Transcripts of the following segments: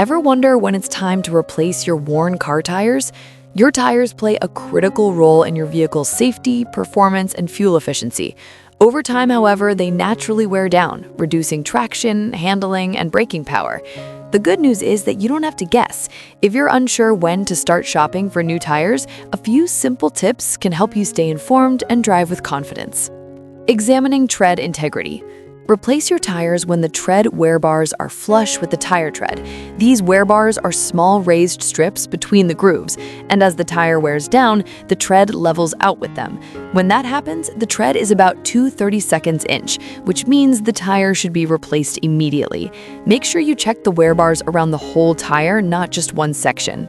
Ever wonder when it's time to replace your worn car tires? Your tires play a critical role in your vehicle's safety, performance, and fuel efficiency. Over time, however, they naturally wear down, reducing traction, handling, and braking power. The good news is that you don't have to guess. If you're unsure when to start shopping for new tires, a few simple tips can help you stay informed and drive with confidence. Examining tread integrity. Replace your tires when the tread wear bars are flush with the tire tread. These wear bars are small raised strips between the grooves, and as the tire wears down, the tread levels out with them. When that happens, the tread is about 2/32 inch, which means the tire should be replaced immediately. Make sure you check the wear bars around the whole tire, not just one section.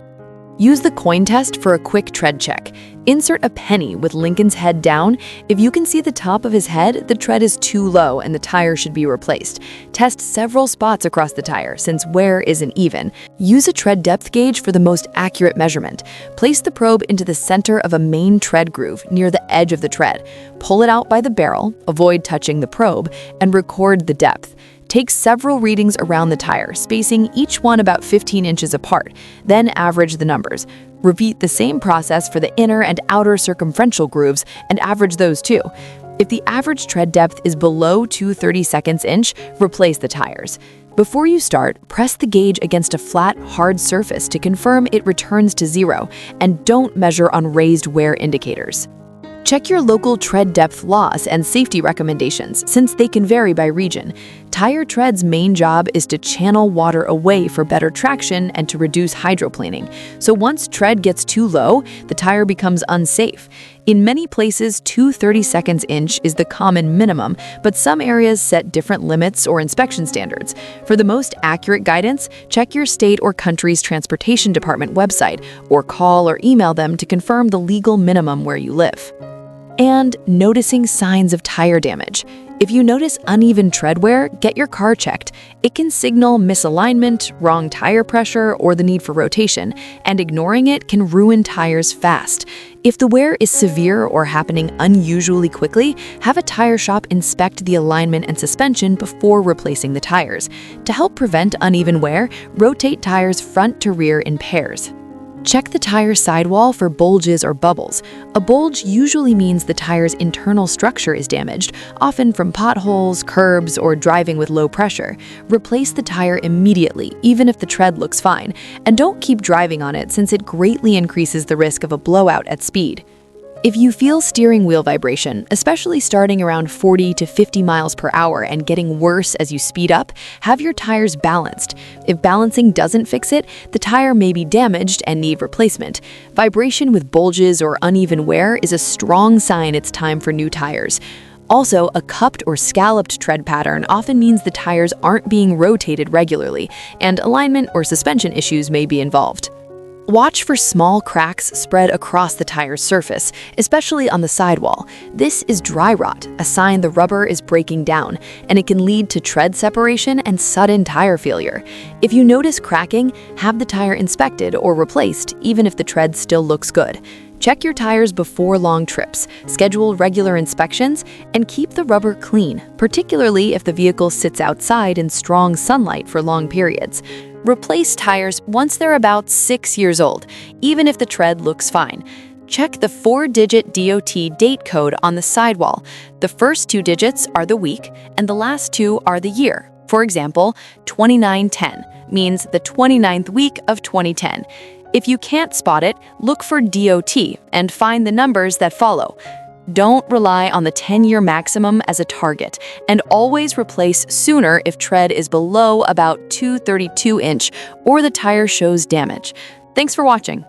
Use the coin test for a quick tread check. Insert a penny with Lincoln's head down. If you can see the top of his head, the tread is too low and the tire should be replaced. Test several spots across the tire since wear isn't even. Use a tread depth gauge for the most accurate measurement. Place the probe into the center of a main tread groove near the edge of the tread. Pull it out by the barrel, avoid touching the probe, and record the depth. Take several readings around the tire, spacing each one about 15 inches apart, then average the numbers. Repeat the same process for the inner and outer circumferential grooves and average those too. If the average tread depth is below 2/32 inch, replace the tires. Before you start, press the gauge against a flat, hard surface to confirm it returns to zero, and don't measure on raised wear indicators. Check your local tread depth laws and safety recommendations, since they can vary by region. Tire tread's main job is to channel water away for better traction and to reduce hydroplaning. So once tread gets too low, the tire becomes unsafe. In many places, 2/32 inch is the common minimum, but some areas set different limits or inspection standards. For the most accurate guidance, check your state or country's transportation department website, or call or email them to confirm the legal minimum where you live. And noticing signs of tire damage. If you notice uneven tread wear, get your car checked. It can signal misalignment, wrong tire pressure, or the need for rotation, and ignoring it can ruin tires fast. If the wear is severe or happening unusually quickly, have a tire shop inspect the alignment and suspension before replacing the tires. To help prevent uneven wear, rotate tires front to rear in pairs. Check the tire sidewall for bulges or bubbles. A bulge usually means the tire's internal structure is damaged, often from potholes, curbs, or driving with low pressure. Replace the tire immediately, even if the tread looks fine, and don't keep driving on it since it greatly increases the risk of a blowout at speed. If you feel steering wheel vibration, especially starting around 40 to 50 miles per hour and getting worse as you speed up, have your tires balanced. If balancing doesn't fix it, the tire may be damaged and need replacement. Vibration with bulges or uneven wear is a strong sign it's time for new tires. Also, a cupped or scalloped tread pattern often means the tires aren't being rotated regularly, and alignment or suspension issues may be involved. Watch for small cracks spread across the tire's surface, especially on the sidewall. This is dry rot, a sign the rubber is breaking down, and it can lead to tread separation and sudden tire failure. If you notice cracking, have the tire inspected or replaced, even if the tread still looks good. Check your tires before long trips, schedule regular inspections, and keep the rubber clean, particularly if the vehicle sits outside in strong sunlight for long periods. Replace tires once they're about 6 years old, even if the tread looks fine. Check the 4-digit DOT date code on the sidewall. The first 2 digits are the week, and the last 2 are the year. For example, 2910 means the 29th week of 2010. If you can't spot it, look for DOT and find the numbers that follow. Don't rely on the 10-year maximum as a target, and always replace sooner if tread is below about 2/32 inch or the tire shows damage. Thanks for watching.